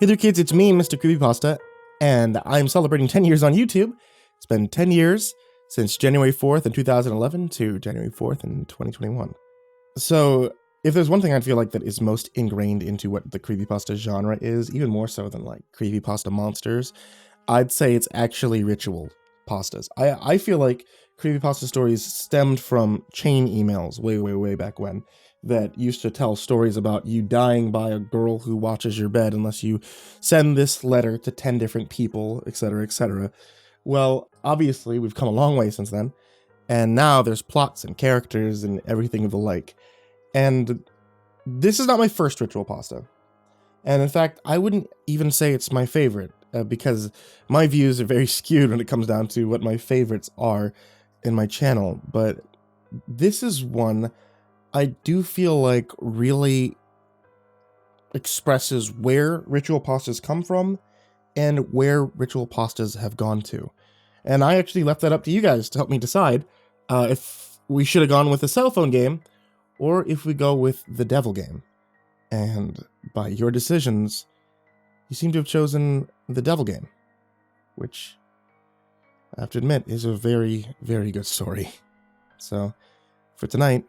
Hey there kids, it's me, MrCreepyPasta, and I'm celebrating 10 years on YouTube. It's been 10 years since January 4th in 2011 to January 4th in 2021. So, if there's one thing I feel like that is most ingrained into what the creepypasta genre is, even more so than like creepypasta monsters, I'd say it's actually ritual pastas. I feel like creepypasta stories stemmed from chain emails way back when, that used to tell stories about you dying by a girl who watches your bed unless you send this letter to 10 different people, etc., etc. Well, obviously, we've come a long way since then, and now there's plots and characters and everything of the like. And this is not my first ritual pasta. And in fact, I wouldn't even say it's my favorite, because my views are very skewed when it comes down to what my favorites are in my channel. But this is one I do feel like really expresses where ritual pastas come from and where ritual pastas have gone to. And I actually left that up to you guys to help me decide if we should have gone with a cell phone game or if we go with the devil game. And by your decisions, you seem to have chosen the devil game, which I have to admit is a very, very good story. So for tonight,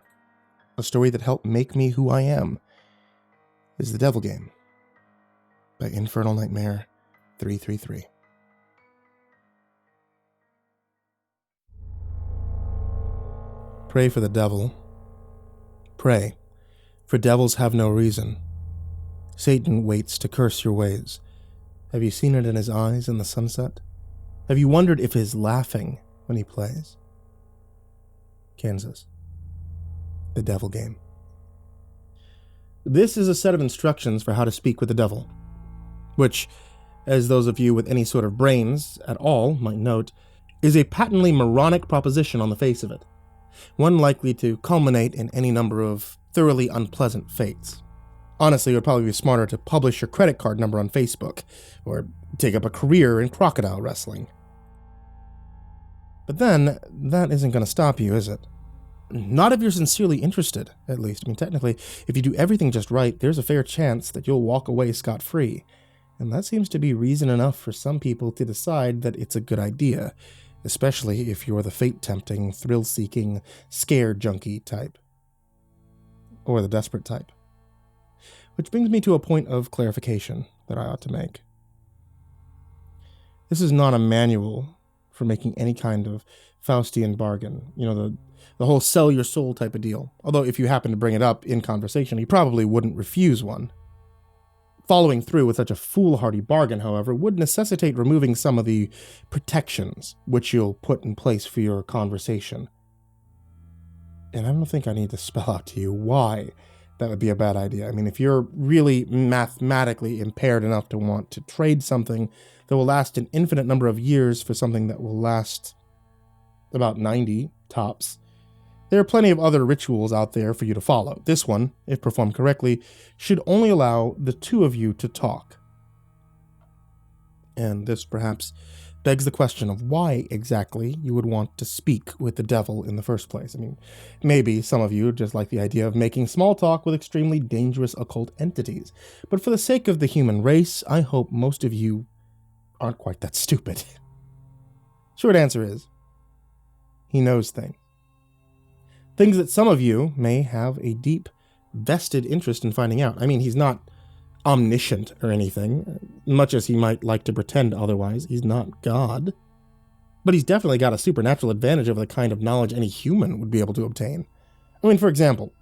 a story that helped make me who I am is The Devil Game by Infernal Nightmare 333. Pray for the devil. Pray, for devils have no reason. Satan waits to curse your ways. Have you seen it in his eyes in the sunset? Have you wondered if he's laughing when he plays? Kansas. The Devil Game. This is a set of instructions for how to speak with the devil, which, as those of you with any sort of brains at all might note, is a patently moronic proposition on the face of it, one likely to culminate in any number of thoroughly unpleasant fates. Honestly, it would probably be smarter to publish your credit card number on Facebook, or take up a career in crocodile wrestling. But then, that isn't going to stop you, is it? Not if you're sincerely interested, at least. I mean, technically, if you do everything just right, there's a fair chance that you'll walk away scot-free. And that seems to be reason enough for some people to decide that it's a good idea, especially if you're the fate-tempting, thrill-seeking, scared junkie type. Or the desperate type. Which brings me to a point of clarification that I ought to make. This is not a manual for making any kind of Faustian bargain. You know, the whole sell your soul type of deal. Although if you happen to bring it up in conversation, you probably wouldn't refuse one. Following through with such a foolhardy bargain, however, would necessitate removing some of the protections which you'll put in place for your conversation. And I don't think I need to spell out to you why that would be a bad idea. I mean, if you're really mathematically impaired enough to want to trade something that will last an infinite number of years for something that will last about 90 tops, there are plenty of other rituals out there for you to follow. This one, if performed correctly, should only allow the two of you to talk. And this perhaps begs the question of why exactly you would want to speak with the devil in the first place. I mean, maybe some of you just like the idea of making small talk with extremely dangerous occult entities. But for the sake of the human race, I hope most of you aren't quite that stupid. Short answer is, he knows things. Things that some of you may have a deep, vested interest in finding out. I mean, he's not omniscient or anything, much as he might like to pretend otherwise. He's not God. But he's definitely got a supernatural advantage over the kind of knowledge any human would be able to obtain. I mean, for example,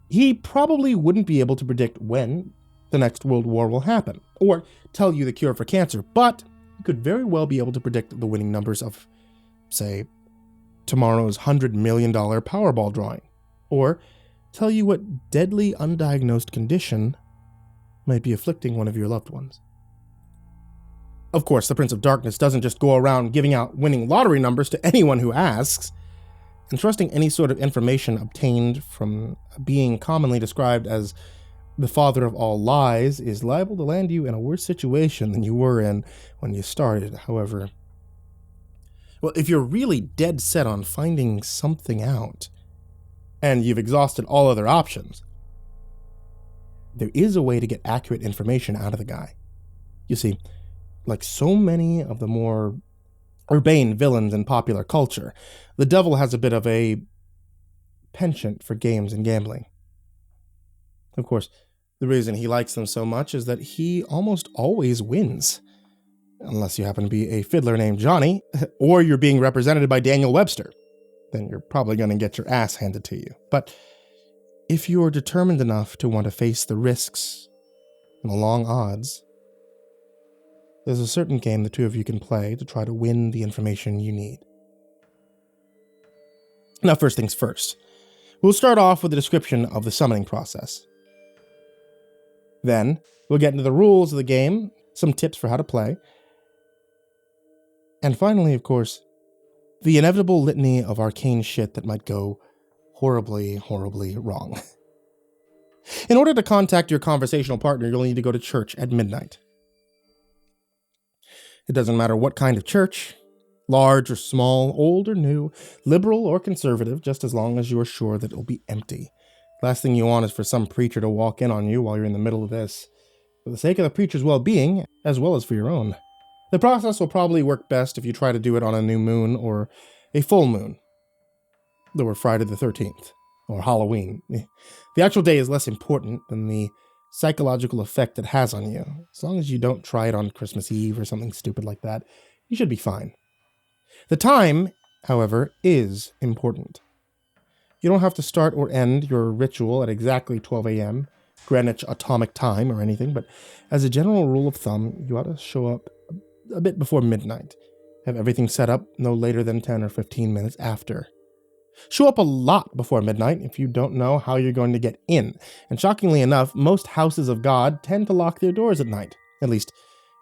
he probably wouldn't be able to predict when the next world war will happen, or tell you the cure for cancer, but he could very well be able to predict the winning numbers of, say, tomorrow's $100 million Powerball drawing, or tell you what deadly undiagnosed condition might be afflicting one of your loved ones. Of course, the Prince of Darkness doesn't just go around giving out winning lottery numbers to anyone who asks, and trusting any sort of information obtained from a being commonly described as the father of all lies is liable to land you in a worse situation than you were in when you started. However, well, if you're really dead set on finding something out, and you've exhausted all other options, there is a way to get accurate information out of the guy. You see, like so many of the more urbane villains in popular culture, the devil has a bit of a penchant for games and gambling. Of course, the reason he likes them so much is that he almost always wins. Unless you happen to be a fiddler named Johnny, or you're being represented by Daniel Webster. Then you're probably going to get your ass handed to you. But if you're determined enough to want to face the risks and the long odds, there's a certain game the two of you can play to try to win the information you need. Now, first things first. We'll start off with a description of the summoning process. Then, we'll get into the rules of the game, some tips for how to play, and finally, of course, the inevitable litany of arcane shit that might go horribly, horribly wrong. In order to contact your conversational partner, you'll need to go to church at midnight. It doesn't matter what kind of church, large or small, old or new, liberal or conservative, just as long as you are sure that it'll be empty. Last thing you want is for some preacher to walk in on you while you're in the middle of this, for the sake of the preacher's well-being, as well as for your own. The process will probably work best if you try to do it on a new moon or a full moon, or Friday the 13th, or Halloween. The actual day is less important than the psychological effect it has on you. As long as you don't try it on Christmas Eve or something stupid like that, you should be fine. The time, however, is important. You don't have to start or end your ritual at exactly 12 a.m., Greenwich Atomic Time or anything, but as a general rule of thumb, you ought to show up a bit before midnight. Have everything set up no later than 10 or 15 minutes after. Show up a lot before midnight if you don't know how you're going to get in. And shockingly enough, most houses of God tend to lock their doors at night. At least,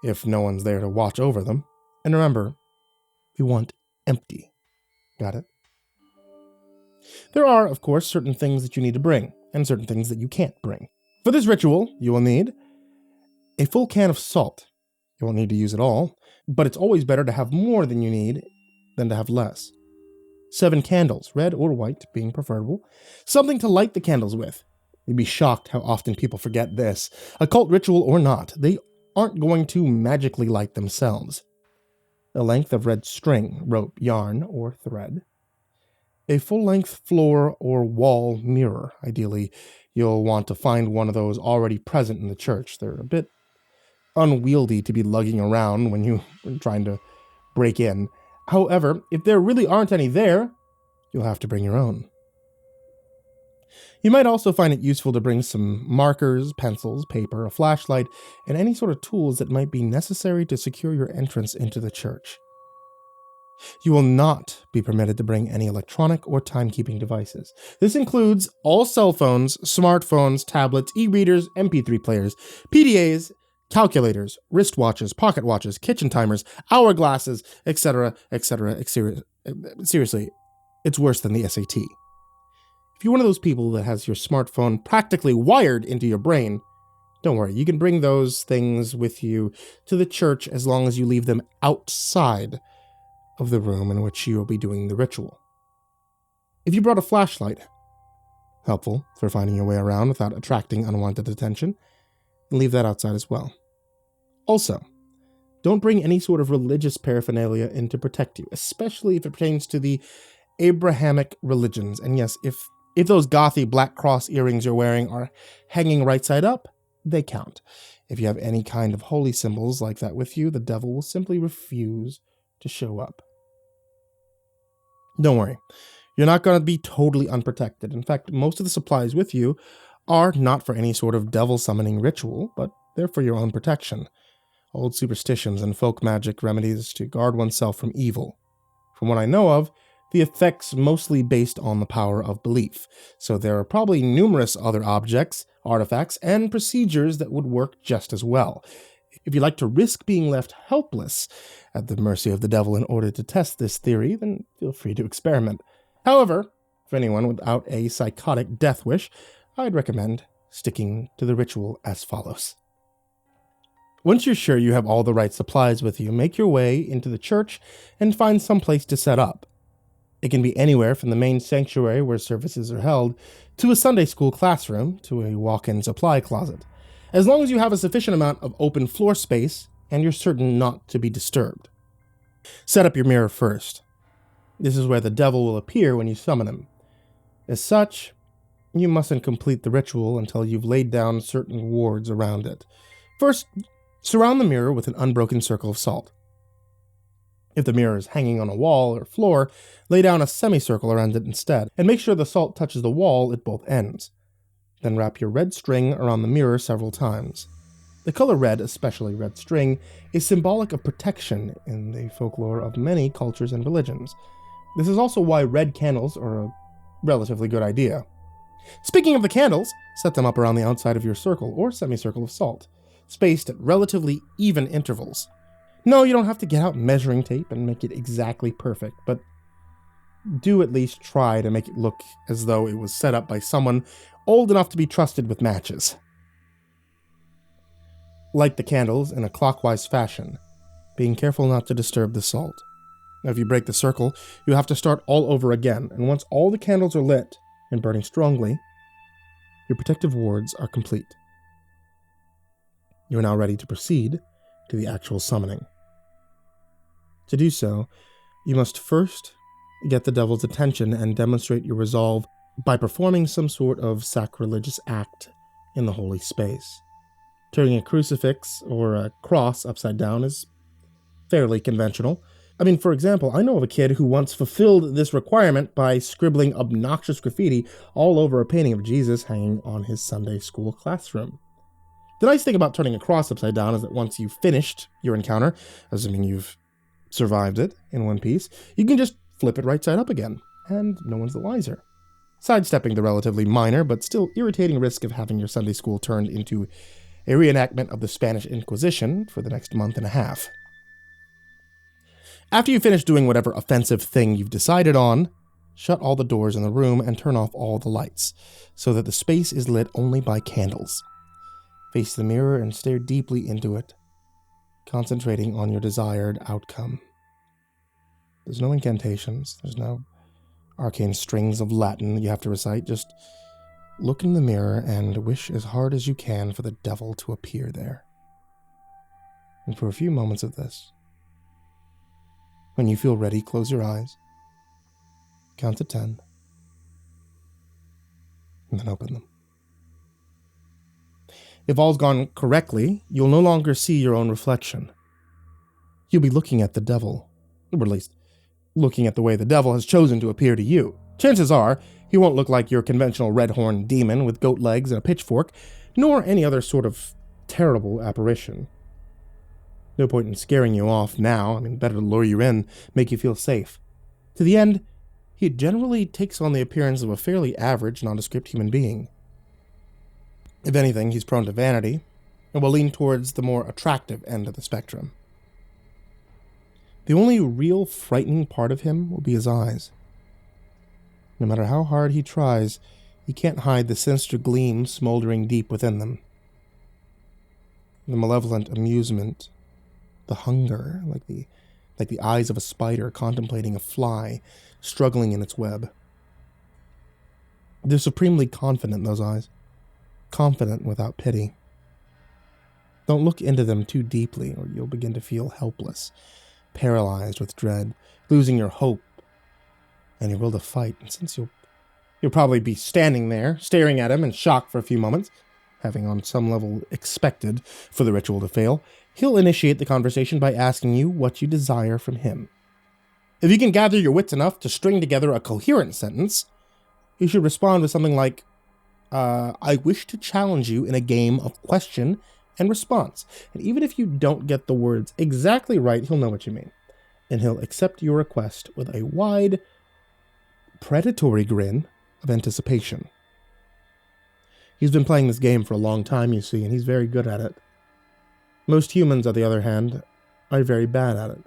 if no one's there to watch over them. And remember, we want empty. Got it? There are, of course, certain things that you need to bring, and certain things that you can't bring. For this ritual, you will need a full can of salt. You won't need to use it all, but it's always better to have more than you need than to have less. 7 candles, red or white being preferable. Something to light the candles with. You'd be shocked how often people forget this. Occult ritual or not, they aren't going to magically light themselves. A length of red string, rope, yarn, or thread. A full-length floor or wall mirror. Ideally, you'll want to find one of those already present in the church. They're a bit unwieldy to be lugging around when you're trying to break in. However, if there really aren't any there, you'll have to bring your own. You might also find it useful to bring some markers, pencils, paper, a flashlight, and any sort of tools that might be necessary to secure your entrance into the church. You will not be permitted to bring any electronic or timekeeping devices. This includes all cell phones, smartphones, tablets, e-readers, MP3 players, PDAs, calculators, wristwatches, pocket watches, kitchen timers, hourglasses, etc., etc. Seriously, it's worse than the SAT. If you're one of those people that has your smartphone practically wired into your brain, don't worry, you can bring those things with you to the church as long as you leave them outside of the room in which you will be doing the ritual. If you brought a flashlight, helpful for finding your way around without attracting unwanted attention, leave that outside as well. Also, don't bring any sort of religious paraphernalia in to protect you, especially if it pertains to the Abrahamic religions. And yes, if those gothy black cross earrings you're wearing are hanging right side up, they count. If you have any kind of holy symbols like that with you, the devil will simply refuse to show up. Don't worry, you're not going to be totally unprotected. In fact, most of the supplies with you are not for any sort of devil summoning ritual, but they're for your own protection. Old superstitions and folk magic remedies to guard oneself from evil. From what I know of, the effect's mostly based on the power of belief, so there are probably numerous other objects, artifacts, and procedures that would work just as well. If you'd like to risk being left helpless at the mercy of the devil in order to test this theory, then feel free to experiment. However, for anyone without a psychotic death wish, I'd recommend sticking to the ritual as follows. Once you're sure you have all the right supplies with you, make your way into the church and find some place to set up. It can be anywhere from the main sanctuary where services are held, to a Sunday school classroom, to a walk-in supply closet, as long as you have a sufficient amount of open floor space and you're certain not to be disturbed. Set up your mirror first. This is where the devil will appear when you summon him. As such, you mustn't complete the ritual until you've laid down certain wards around it. First, surround the mirror with an unbroken circle of salt. If the mirror is hanging on a wall or floor, lay down a semicircle around it instead, and make sure the salt touches the wall at both ends. Then wrap your red string around the mirror several times. The color red, especially red string, is symbolic of protection in the folklore of many cultures and religions. This is also why red candles are a relatively good idea. Speaking of the candles, set them up around the outside of your circle or semicircle of salt, spaced at relatively even intervals. No, you don't have to get out measuring tape and make it exactly perfect, but do at least try to make it look as though it was set up by someone old enough to be trusted with matches. Light the candles in a clockwise fashion, being careful not to disturb the salt. Now, if you break the circle, you have to start all over again, and once all the candles are lit and burning strongly, your protective wards are complete. You are now ready to proceed to the actual summoning. To do so, you must first get the devil's attention and demonstrate your resolve by performing some sort of sacrilegious act in the holy space. Turning a crucifix or a cross upside down is fairly conventional. For example, I know of a kid who once fulfilled this requirement by scribbling obnoxious graffiti all over a painting of Jesus hanging on his Sunday school classroom. The nice thing about turning a cross upside down is that once you've finished your encounter, assuming you've survived it in one piece, you can just flip it right side up again, and no one's the wiser. Sidestepping the relatively minor but still irritating risk of having your Sunday school turned into a reenactment of the Spanish Inquisition for the next month and a half. After you finish doing whatever offensive thing you've decided on, shut all the doors in the room and turn off all the lights, so that the space is lit only by candles. Face the mirror and stare deeply into it, concentrating on your desired outcome. There's no incantations, there's no arcane strings of Latin that you have to recite. Just look in the mirror and wish as hard as you can for the devil to appear there. And for a few moments of this, when you feel ready, close your eyes, count to 10, and then open them. If all's gone correctly, you'll no longer see your own reflection. You'll be looking at the devil, or at least looking at the way the devil has chosen to appear to you. Chances are, he won't look like your conventional red-horned demon with goat legs and a pitchfork, nor any other sort of terrible apparition. No point in scaring you off now. Better to lure you in, make you feel safe. To the end, he generally takes on the appearance of a fairly average, nondescript human being. If anything, he's prone to vanity, and will lean towards the more attractive end of the spectrum. The only real frightening part of him will be his eyes. No matter how hard he tries, he can't hide the sinister gleam smoldering deep within them. The malevolent amusement, the hunger, like the eyes of a spider contemplating a fly struggling in its web. They're supremely confident, those eyes. Confident without pity. Don't look into them too deeply, or you'll begin to feel helpless, paralyzed with dread, losing your hope and your will to fight. And since you'll probably be standing there, staring at him in shock for a few moments, having on some level expected for the ritual to fail, he'll initiate the conversation by asking you what you desire from him. If you can gather your wits enough to string together a coherent sentence, you should respond with something like, I wish to challenge you in a game of question and response. And even if you don't get the words exactly right, he'll know what you mean. And he'll accept your request with a wide, predatory grin of anticipation. He's been playing this game for a long time, you see, and he's very good at it. Most humans, on the other hand, are very bad at it.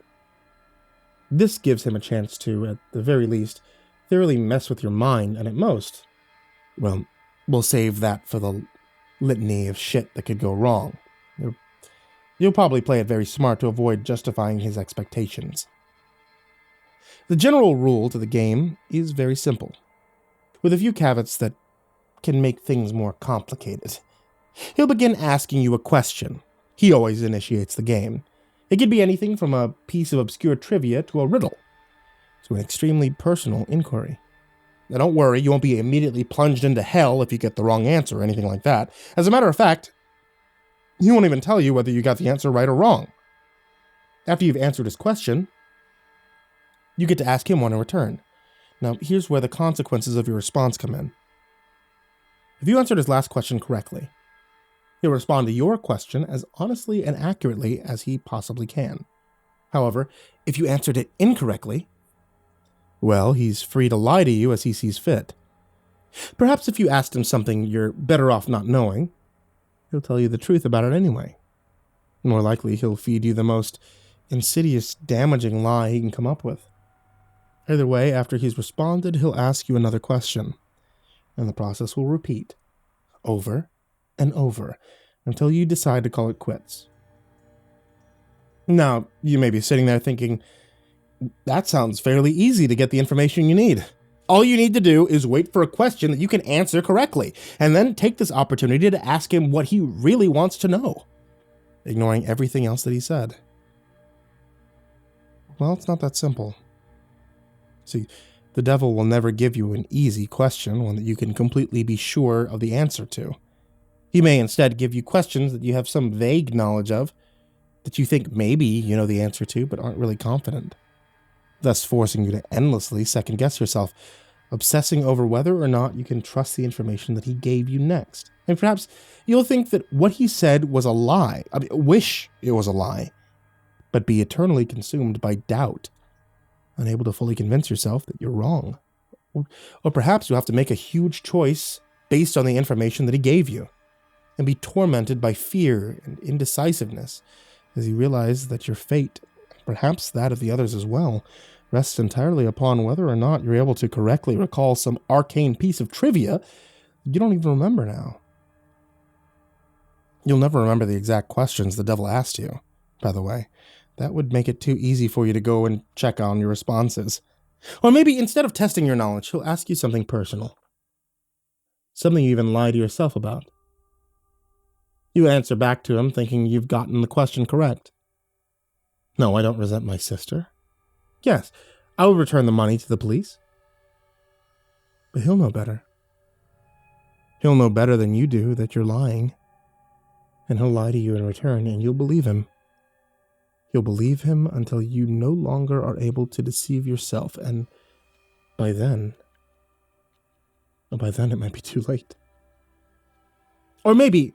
This gives him a chance to, at the very least, thoroughly mess with your mind, and at most, well, we'll save that for the litany of shit that could go wrong. You'll probably play it very smart to avoid justifying his expectations. The general rule to the game is very simple, with a few caveats that can make things more complicated. He'll begin asking you a question. He always initiates the game. It could be anything from a piece of obscure trivia to a riddle, to an extremely personal inquiry. Now don't worry, you won't be immediately plunged into hell if you get the wrong answer or anything like that. As a matter of fact, he won't even tell you whether you got the answer right or wrong. After you've answered his question, you get to ask him one in return. Now, here's where the consequences of your response come in. If you answered his last question correctly, he'll respond to your question as honestly and accurately as he possibly can. However, if you answered it incorrectly, well, he's free to lie to you as he sees fit. Perhaps if you asked him something you're better off not knowing, he'll tell you the truth about it anyway. More likely, he'll feed you the most insidious, damaging lie he can come up with. Either way, after he's responded, he'll ask you another question, and the process will repeat, over and over, until you decide to call it quits. Now, you may be sitting there thinking, that sounds fairly easy to get the information you need. All you need to do is wait for a question that you can answer correctly, and then take this opportunity to ask him what he really wants to know, ignoring everything else that he said. Well, it's not that simple. See, the devil will never give you an easy question, one that you can completely be sure of the answer to. He may instead give you questions that you have some vague knowledge of, that you think maybe you know the answer to, but aren't really confident, thus forcing you to endlessly second-guess yourself, obsessing over whether or not you can trust the information that he gave you next. And perhaps you'll think that what he said was a lie, wish it was a lie, but be eternally consumed by doubt, unable to fully convince yourself that you're wrong. Or perhaps you'll have to make a huge choice based on the information that he gave you, and be tormented by fear and indecisiveness as you realize that your fate, perhaps that of the others as well, rests entirely upon whether or not you're able to correctly recall some arcane piece of trivia you don't even remember now. You'll never remember the exact questions the devil asked you, by the way. That would make it too easy for you to go and check on your responses. Or maybe instead of testing your knowledge, he'll ask you something personal. Something you even lie to yourself about. You answer back to him thinking you've gotten the question correct. No, I don't resent my sister. Yes, I will return the money to the police. But he'll know better. He'll know better than you do that you're lying. And he'll lie to you in return, and you'll believe him. You'll believe him until you no longer are able to deceive yourself, and by then it might be too late. Or maybe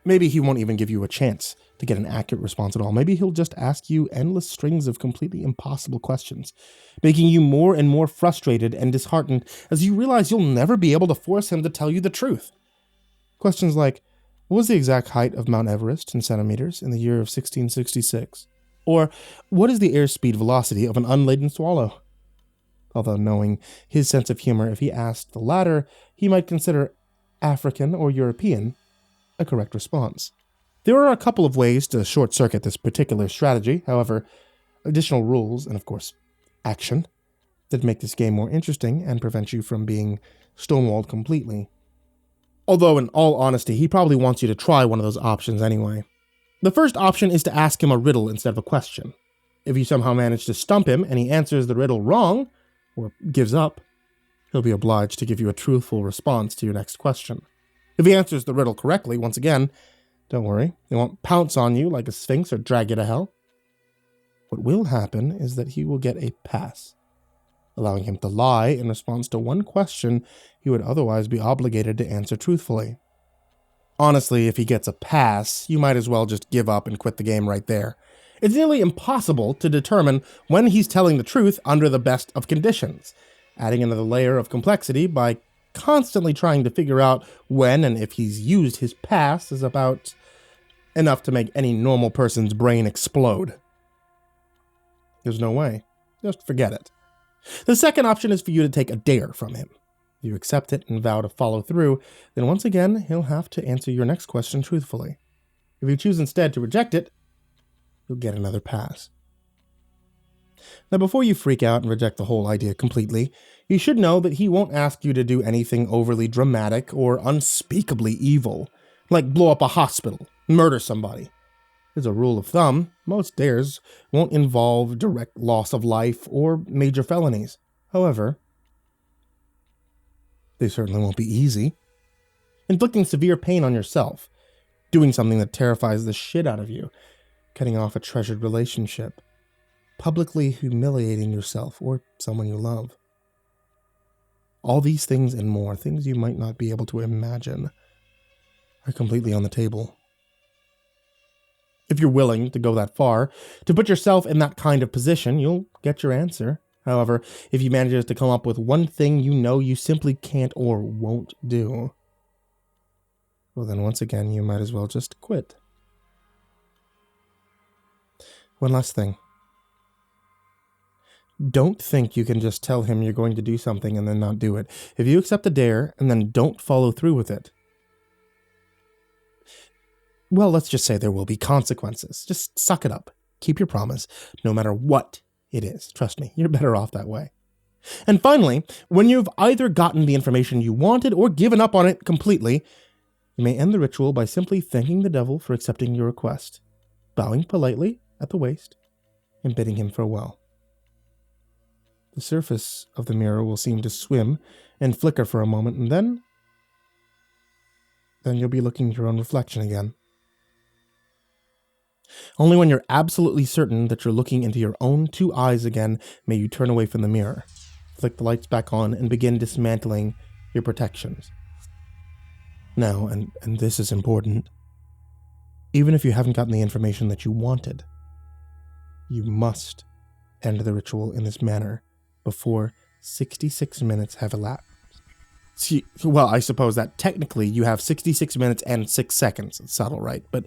he won't even give you a chance to get an accurate response at all. Maybe he'll just ask you endless strings of completely impossible questions, making you more and more frustrated and disheartened as you realize you'll never be able to force him to tell you the truth. Questions like, what was the exact height of Mount Everest in centimeters in the year of 1666? Or, what is the airspeed velocity of an unladen swallow? Although knowing his sense of humor, if he asked the latter, he might consider African or European a correct response. There are a couple of ways to short-circuit this particular strategy, however, additional rules, and of course, action, that make this game more interesting and prevent you from being stonewalled completely. Although, in all honesty, he probably wants you to try one of those options anyway. The first option is to ask him a riddle instead of a question. If you somehow manage to stump him and he answers the riddle wrong, or gives up, he'll be obliged to give you a truthful response to your next question. If he answers the riddle correctly, once again, don't worry, he won't pounce on you like a sphinx or drag you to hell. What will happen is that he will get a pass, allowing him to lie in response to one question he would otherwise be obligated to answer truthfully. Honestly, if he gets a pass, you might as well just give up and quit the game right there. It's nearly impossible to determine when he's telling the truth under the best of conditions, adding another layer of complexity by constantly trying to figure out when and if he's used his pass is about enough to make any normal person's brain explode. There's no way. Just forget it. The second option is for you to take a dare from him. If you accept it and vow to follow through, then once again, he'll have to answer your next question truthfully. If you choose instead to reject it, you'll get another pass. Now, before you freak out and reject the whole idea completely, you should know that he won't ask you to do anything overly dramatic or unspeakably evil, like blow up a hospital, murder somebody. As a rule of thumb, most dares won't involve direct loss of life or major felonies. However, they certainly won't be easy. Inflicting severe pain on yourself, doing something that terrifies the shit out of you, cutting off a treasured relationship, publicly humiliating yourself or someone you love. All these things and more, things you might not be able to imagine, are completely on the table. If you're willing to go that far, to put yourself in that kind of position, you'll get your answer. However, if he manages to come up with one thing you know you simply can't or won't do, well then once again, you might as well just quit. One last thing. Don't think you can just tell him you're going to do something and then not do it. If you accept a dare and then don't follow through with it, well, let's just say there will be consequences. Just suck it up. Keep your promise, no matter what it is. Trust me, you're better off that way. And finally, when you've either gotten the information you wanted or given up on it completely, you may end the ritual by simply thanking the devil for accepting your request, bowing politely at the waist, and bidding him farewell. The surface of the mirror will seem to swim and flicker for a moment, and then you'll be looking at your own reflection again. Only when you're absolutely certain that you're looking into your own two eyes again may you turn away from the mirror, flick the lights back on, and begin dismantling your protections. Now, and this is important, even if you haven't gotten the information that you wanted, you must end the ritual in this manner before 66 minutes have elapsed. See, well, I suppose that technically you have 66 minutes and 6 seconds. It's subtle, right? But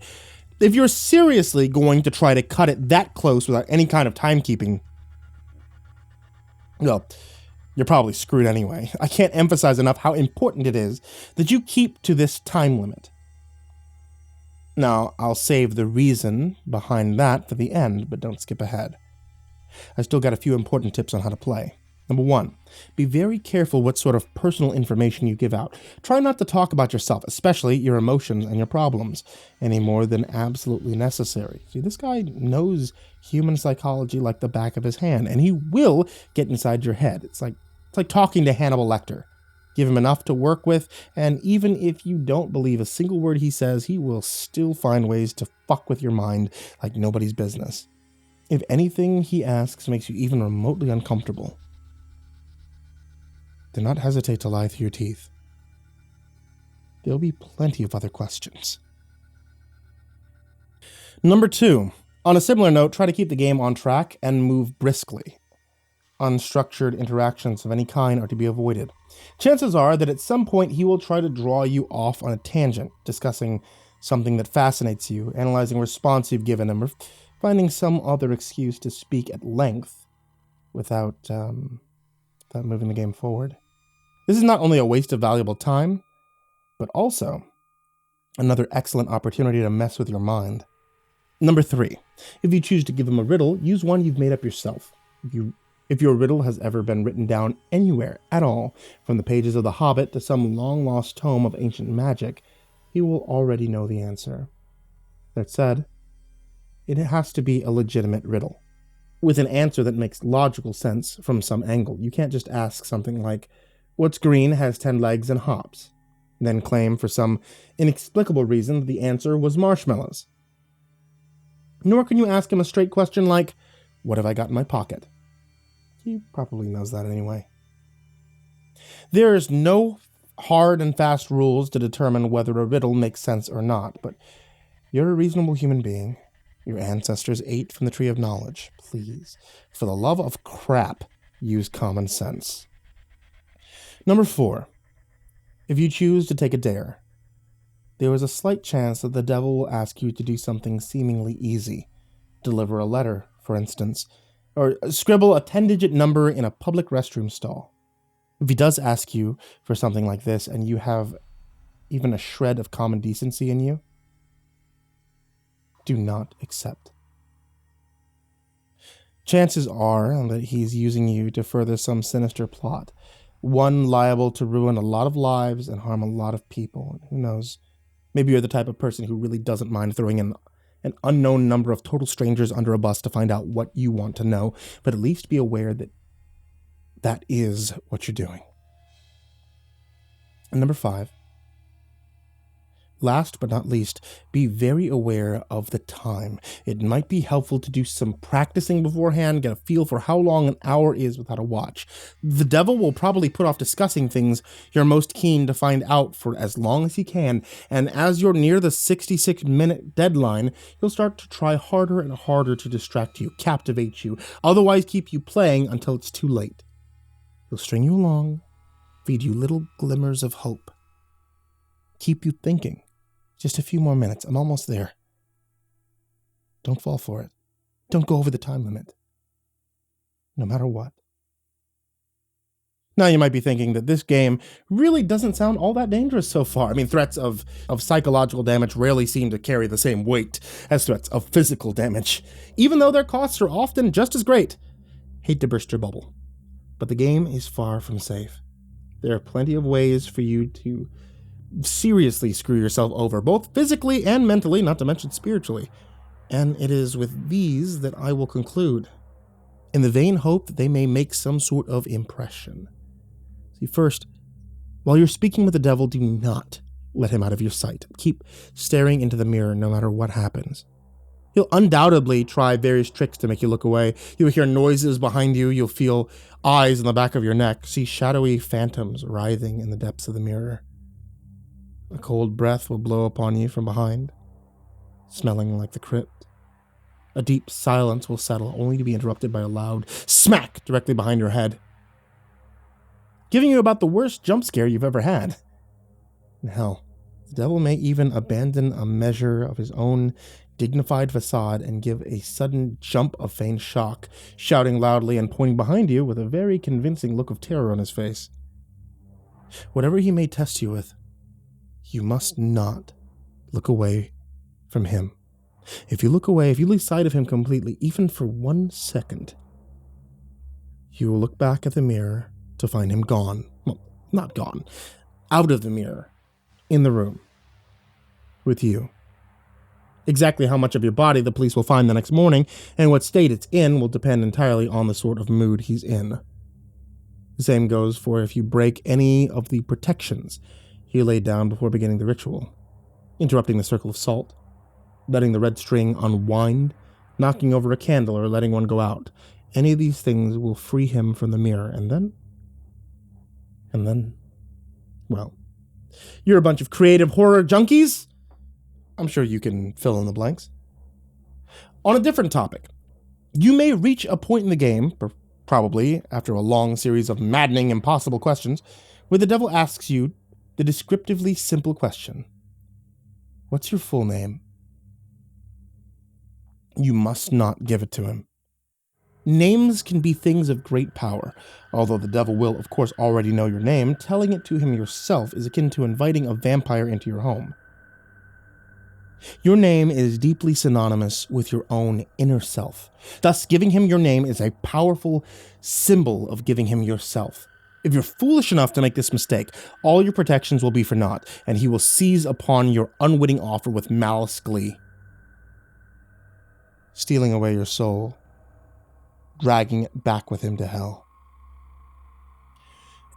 if you're seriously going to try to cut it that close without any kind of timekeeping, well, you're probably screwed anyway. I can't emphasize enough how important it is that you keep to this time limit. Now, I'll save the reason behind that for the end, but don't skip ahead. I still got a few important tips on how to play. Number 1, be very careful what sort of personal information you give out. Try not to talk about yourself, especially your emotions and your problems, any more than absolutely necessary. See, this guy knows human psychology like the back of his hand, and he will get inside your head. It's like talking to Hannibal Lecter. Give him enough to work with, and even if you don't believe a single word he says, he will still find ways to fuck with your mind like nobody's business. If anything he asks makes you even remotely uncomfortable, do not hesitate to lie through your teeth. There'll be plenty of other questions. Number 2, on a similar note, try to keep the game on track and move briskly. Unstructured interactions of any kind are to be avoided. Chances are that at some point he will try to draw you off on a tangent, discussing something that fascinates you, analyzing a response you've given him, or finding some other excuse to speak at length without moving the game forward. This is not only a waste of valuable time, but also another excellent opportunity to mess with your mind. Number 3, if you choose to give him a riddle, use one you've made up yourself. If your riddle has ever been written down anywhere at all, from the pages of The Hobbit to some long-lost tome of ancient magic, he will already know the answer. That said, it has to be a legitimate riddle, with an answer that makes logical sense from some angle. You can't just ask something like, "What's green, has 10 legs, and hops?" then claim for some inexplicable reason that the answer was marshmallows. Nor can you ask him a straight question like, "What have I got in my pocket?" He probably knows that anyway. There's no hard and fast rules to determine whether a riddle makes sense or not, but you're a reasonable human being. Your ancestors ate from the tree of knowledge. Please, for the love of crap, use common sense. Number 4, if you choose to take a dare, there is a slight chance that the devil will ask you to do something seemingly easy. Deliver a letter, for instance, or scribble a 10-digit number in a public restroom stall. If he does ask you for something like this and you have even a shred of common decency in you, do not accept. Chances are that he's using you to further some sinister plot, one liable to ruin a lot of lives and harm a lot of people. Who knows? Maybe you're the type of person who really doesn't mind throwing in an unknown number of total strangers under a bus to find out what you want to know, but at least be aware that that is what you're doing. And number 5, last but not least, be very aware of the time. It might be helpful to do some practicing beforehand, get a feel for how long an hour is without a watch. The devil will probably put off discussing things you're most keen to find out for as long as he can, and as you're near the 66-minute deadline, he'll start to try harder and harder to distract you, captivate you, otherwise keep you playing until it's too late. He'll string you along, feed you little glimmers of hope, keep you thinking. Just a few more minutes. I'm almost there. Don't fall for it. Don't go over the time limit. No matter what. Now you might be thinking that this game really doesn't sound all that dangerous so far. I mean, threats of psychological damage rarely seem to carry the same weight as threats of physical damage, even though their costs are often just as great. Hate to burst your bubble, but the game is far from safe. There are plenty of ways for you to seriously screw yourself over, both physically and mentally, not to mention spiritually. And it is with these that I will conclude, in the vain hope that they may make some sort of impression. See, first, while you're speaking with the devil, do not let him out of your sight. Keep staring into the mirror no matter what happens. He'll undoubtedly try various tricks to make you look away. You'll hear noises behind you. You'll feel eyes in the back of your neck. See shadowy phantoms writhing in the depths of the mirror. A cold breath will blow upon you from behind, smelling like the crypt. A deep silence will settle, only to be interrupted by a loud smack directly behind your head, giving you about the worst jump scare you've ever had. And hell, the devil may even abandon a measure of his own dignified facade and give a sudden jump of feigned shock, shouting loudly and pointing behind you with a very convincing look of terror on his face. Whatever he may test you with, you must not look away from him. If you look away, if you lose sight of him completely, even for 1 second, you will look back at the mirror to find him gone. Well, not gone. Out of the mirror. In the room. With you. Exactly how much of your body the police will find the next morning and what state it's in will depend entirely on the sort of mood he's in. The same goes for if you break any of the protections you laid down before beginning the ritual. Interrupting the circle of salt, letting the red string unwind, knocking over a candle or letting one go out. Any of these things will free him from the mirror, and then, well, you're a bunch of creative horror junkies. I'm sure you can fill in the blanks. On a different topic, you may reach a point in the game, probably after a long series of maddening, impossible questions, where the devil asks you the descriptively simple question, what's your full name? You must not give it to him. Names can be things of great power. Although the devil will, of course, already know your name, telling it to him yourself is akin to inviting a vampire into your home. Your name is deeply synonymous with your own inner self. Thus, giving him your name is a powerful symbol of giving him yourself. If you're foolish enough to make this mistake, all your protections will be for naught, and he will seize upon your unwitting offer with malice glee, stealing away your soul, dragging it back with him to hell.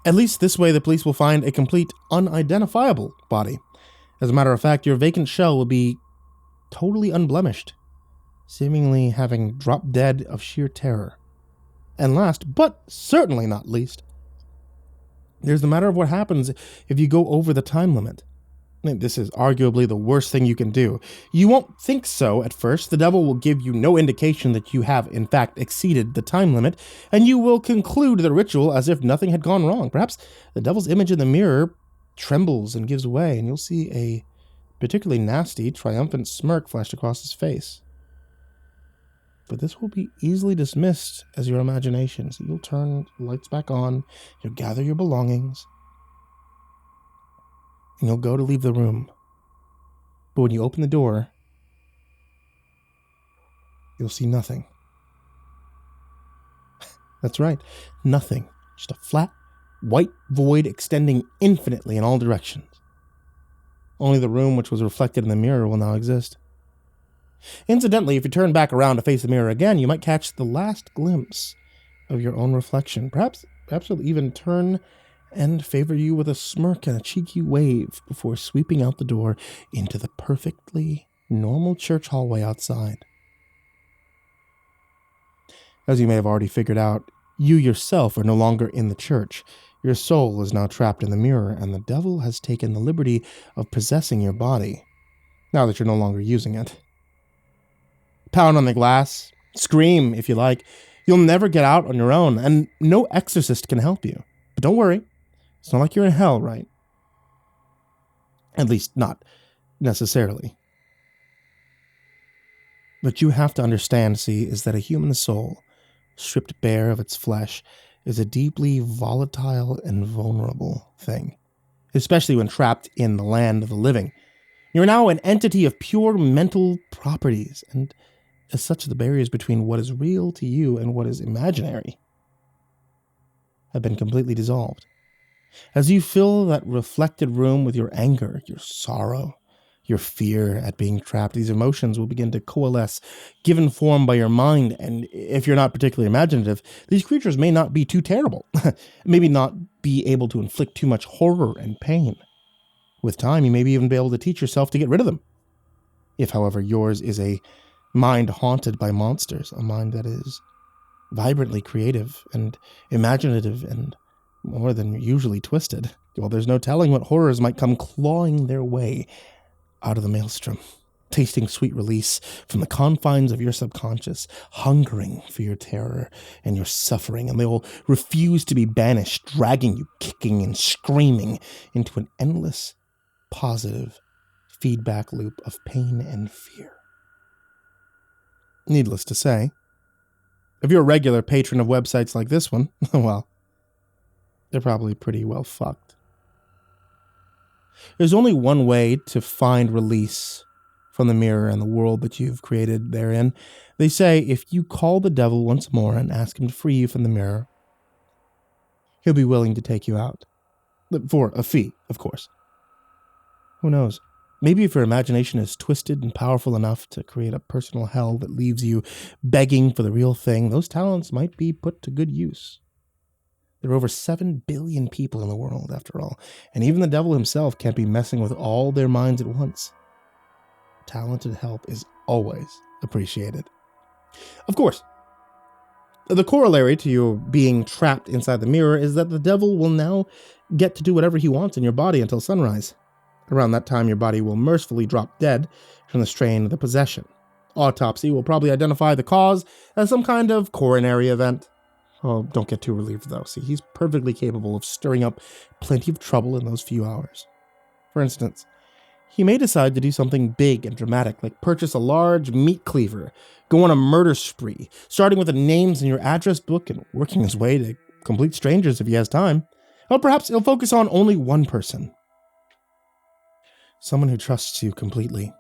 At least this way the police will find a complete, unidentifiable body. As a matter of fact, your vacant shell will be totally unblemished, seemingly having dropped dead of sheer terror. And last, but certainly not least, there's the matter of what happens if you go over the time limit. This is arguably the worst thing you can do. You won't think so at first. The devil will give you no indication that you have, in fact, exceeded the time limit, and you will conclude the ritual as if nothing had gone wrong. Perhaps the devil's image in the mirror trembles and gives way, and you'll see a particularly nasty, triumphant smirk flash across his face. But this will be easily dismissed as your imagination, so you'll turn the lights back on, you'll gather your belongings, and you'll go to leave the room. But when you open the door, you'll see nothing. That's right. Nothing. Just a flat, white void extending infinitely in all directions. Only the room which was reflected in the mirror will now exist. Incidentally, if you turn back around to face the mirror again, you might catch the last glimpse of your own reflection. Perhaps it'll even turn and favor you with a smirk and a cheeky wave before sweeping out the door into the perfectly normal church hallway outside. As you may have already figured out, you yourself are no longer in the church. Your soul is now trapped in the mirror, and the devil has taken the liberty of possessing your body, now that you're no longer using it. Pound on the glass, scream if you like. You'll never get out on your own, and no exorcist can help you. But don't worry, it's not like you're in hell, right? At least not necessarily. What you have to understand, see, is that a human soul, stripped bare of its flesh, is a deeply volatile and vulnerable thing, especially when trapped in the land of the living. You're now an entity of pure mental properties, and as such, the barriers between what is real to you and what is imaginary have been completely dissolved. As you fill that reflected room with your anger, your sorrow, your fear at being trapped, these emotions will begin to coalesce, given form by your mind, and if you're not particularly imaginative, these creatures may not be too terrible, maybe not be able to inflict too much horror and pain. With time, you may even be able to teach yourself to get rid of them. If, however, yours is a mind haunted by monsters, a mind that is vibrantly creative and imaginative and more than usually twisted, well, there's no telling what horrors might come clawing their way out of the maelstrom, tasting sweet release from the confines of your subconscious, hungering for your terror and your suffering, and they will refuse to be banished, dragging you kicking and screaming into an endless, positive feedback loop of pain and fear. Needless to say, if you're a regular patron of websites like this one, well, they're probably pretty well fucked. There's only one way to find release from the mirror and the world that you've created therein. They say if you call the devil once more and ask him to free you from the mirror, he'll be willing to take you out. For a fee, of course. Who knows? Maybe if your imagination is twisted and powerful enough to create a personal hell that leaves you begging for the real thing, those talents might be put to good use. There are over 7 billion people in the world, after all, and even the devil himself can't be messing with all their minds at once. Talented help is always appreciated. Of course, the corollary to you being trapped inside the mirror is that the devil will now get to do whatever he wants in your body until sunrise. Around that time, your body will mercifully drop dead from the strain of the possession. Autopsy will probably identify the cause as some kind of coronary event. Oh, don't get too relieved, though. See, he's perfectly capable of stirring up plenty of trouble in those few hours. For instance, he may decide to do something big and dramatic, like purchase a large meat cleaver, go on a murder spree, starting with the names in your address book and working his way to complete strangers if he has time. Or perhaps he'll focus on only one person. Someone who trusts you completely.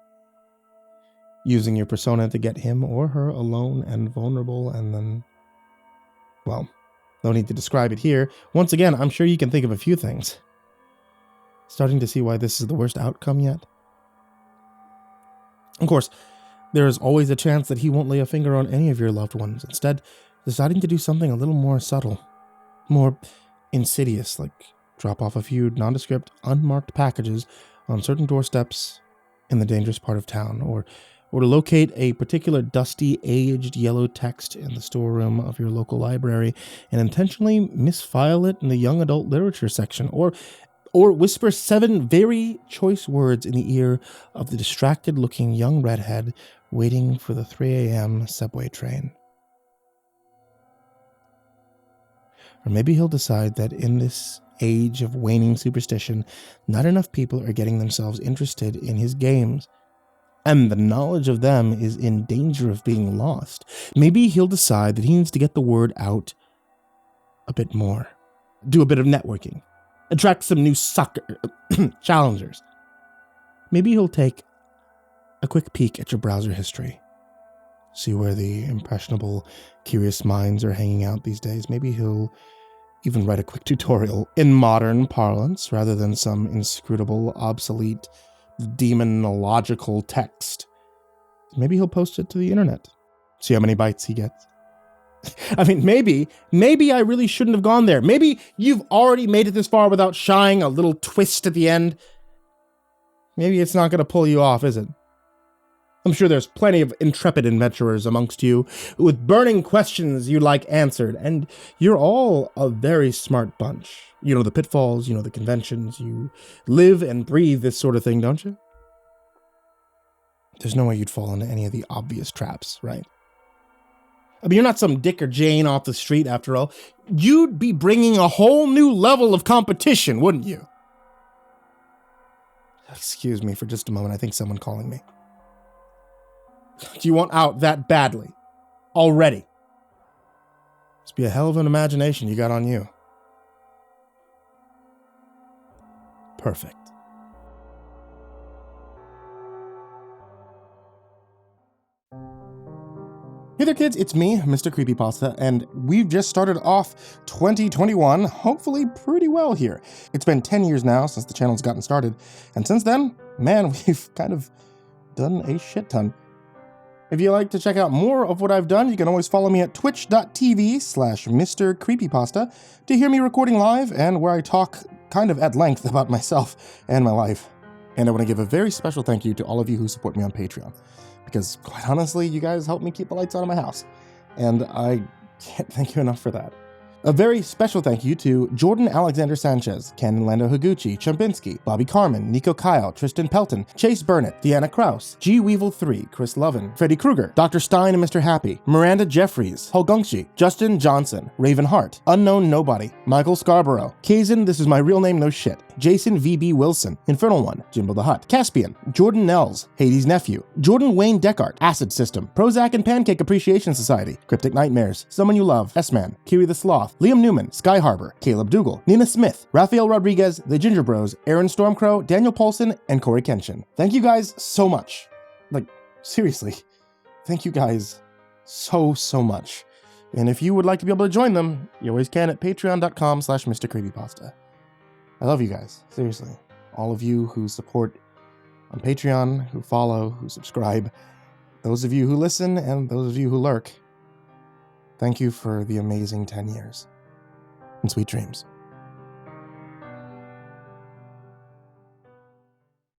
Using your persona to get him or her alone and vulnerable, and then, well, no need to describe it here. Once again, I'm sure you can think of a few things. Starting to see why this is the worst outcome yet? Of course, there is always a chance that he won't lay a finger on any of your loved ones, instead deciding to do something a little more subtle, more insidious, like drop off a few nondescript, unmarked packages on certain doorsteps in the dangerous part of town, or to locate a particular dusty, aged yellow text in the storeroom of your local library and intentionally misfile it in the young adult literature section, or whisper 7 very choice words in the ear of the distracted-looking young redhead waiting for the 3 a.m. subway train. Or maybe he'll decide that in this age of waning superstition, not enough people are getting themselves interested in his games, and the knowledge of them is in danger of being lost. Maybe he'll decide that he needs to get the word out a bit more, do a bit of networking, attract some new challengers. Maybe he'll take a quick peek at your browser history, See where the impressionable, curious minds are hanging out these days. Maybe he'll even write a quick tutorial in modern parlance rather than some inscrutable, obsolete, demonological text. Maybe he'll post it to the internet. See how many bites he gets. I mean, maybe I really shouldn't have gone there. Maybe you've already made it this far without shying a little twist at the end. Maybe it's not going to pull you off, is it? I'm sure there's plenty of intrepid adventurers amongst you with burning questions you'd like answered, and you're all a very smart bunch. You know the pitfalls, you know the conventions, you live and breathe this sort of thing, don't you? There's no way you'd fall into any of the obvious traps, right? I mean, you're not some Dick or Jane off the street, after all. You'd be bringing a whole new level of competition, wouldn't you? Excuse me for just a moment. I think someone calling me. Do you want out that badly? Already? Must be a hell of an imagination you got on you. Perfect. Hey there kids, it's me, MrCreepyPasta, and we've just started off 2021, hopefully pretty well here. It's been 10 years now since the channel's gotten started, and since then, man, we've kind of done a shit ton. If you'd like to check out more of what I've done, you can always follow me at twitch.tv/MrCreepyPasta to hear me recording live and where I talk kind of at length about myself and my life. And I want to give a very special thank you to all of you who support me on Patreon, because quite honestly, you guys help me keep the lights on in my house, and I can't thank you enough for that. A very special thank you to Jordan Alexander Sanchez, Canon Lando Higuchi, Chompski, Bobby Karman, Nico Kaeo, Tristain Pelton, Chase Burnett, Deanna Kraus, G Weevil 3, Chris Lovin, Freddie Krueger, Dr. Stein and Mr. Happy, Miranda Jeffries, Hugungshi, Justin Johnson, Raven Hart, Unknown Nobody, Michael Scharbrough, Kazan, ThisIsMyRealNameNoShit, Jason VB Wilson, InfernalOne, JimboTheHutt, Caspian, Jordan Nells, Hades' Nephew, Jordan Wayne Deckard, Acid System, Prozac and Pancake Appreciation Society, Cryptic Nightmares, Someone You Love, S-Man, Kiri the Sloth, Liam Newman, Sky Harbor, Caleb Dougal, Nina Smith, Raphael Rodriguez, The Ginger Bros, Aaron Stormcrow, Daniel Paulson, and Corey Kenshin. Thank you guys so much. Like, seriously, thank you guys so much. And if you would like to be able to join them, you always can at patreon.com/MrCreepyPasta. I love you guys, seriously. All of you who support on Patreon, who follow, who subscribe, those of you who listen, and those of you who lurk. Thank you for the amazing 10 years. And sweet dreams.